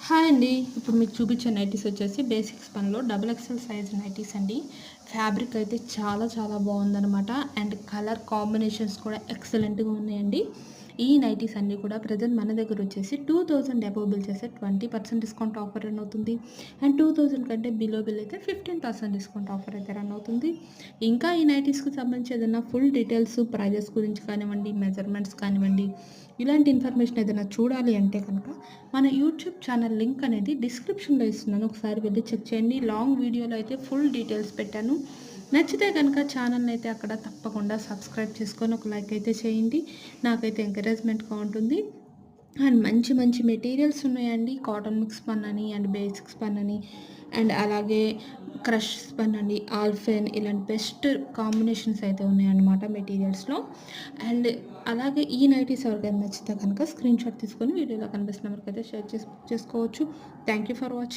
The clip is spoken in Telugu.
హాయ్ అండి. ఇప్పుడు మీకు చూపించే నైటీస్ వచ్చేసి బేసిక్స్ పనిలో డబుల్ ఎక్సెల్ సైజ్ నైటీస్ అండి. ఫ్యాబ్రిక్ అయితే చాలా చాలా బాగుందనమాట. అండ్ కలర్ కాంబినేషన్స్ కూడా ఎక్సలెంట్గా ఉన్నాయండి. ఈ నైటీస్ అన్నీ కూడా ప్రజెంట్ మన దగ్గర వచ్చేసి 2000 అబోవ్ బిల్ చేస్తే 20% డిస్కౌంట్ ఆఫర్ రన్ అవుతుంది. అండ్ 2000 కంటే బిలో బిల్ అయితే 15% డిస్కౌంట్ ఆఫర్ అయితే రన్ అవుతుంది. ఇంకా ఈ నైటీస్కి సంబంధించి ఏదైనా ఫుల్ డీటెయిల్స్ ప్రైజెస్ గురించి కానివ్వండి, మెజర్మెంట్స్ కానివ్వండి, ఇలాంటి ఇన్ఫర్మేషన్ ఏదైనా చూడాలి అంటే కనుక మన యూట్యూబ్ ఛానల్ లింక్ అనేది డిస్క్రిప్షన్లో ఇస్తున్నాను. ఒకసారి వెళ్ళి చెక్ చేయండి. లాంగ్ వీడియోలో అయితే ఫుల్ డీటెయిల్స్ పెట్టాను. నచ్చితే కనుక ఛానల్ని అయితే అక్కడ తప్పకుండా సబ్స్క్రైబ్ చేసుకొని ఒక లైక్ అయితే చేయండి. నాకైతే ఎంకరేజ్మెంట్గా ఉంటుంది. అండ్ మంచి మంచి మెటీరియల్స్ ఉన్నాయండి. కాటన్ మిక్స్ పన్ అని అండ్ బేసిక్స్ పన్ అని అండ్ అలాగే క్రష్ స్పన్ అండి, ఆల్ఫెన్, ఇలాంటి బెస్ట్ కాంబినేషన్స్ అయితే ఉన్నాయన్నమాట మెటీరియల్స్లో. అండ్ అలాగే ఈ నైటీస్ ఎవరికైనా నచ్చితే కనుక స్క్రీన్ షాట్ తీసుకొని వీడియోలో కనిపిస్తున్న వరకు అయితే షేర్ చేసుకోవచ్చు. Thank you for watching.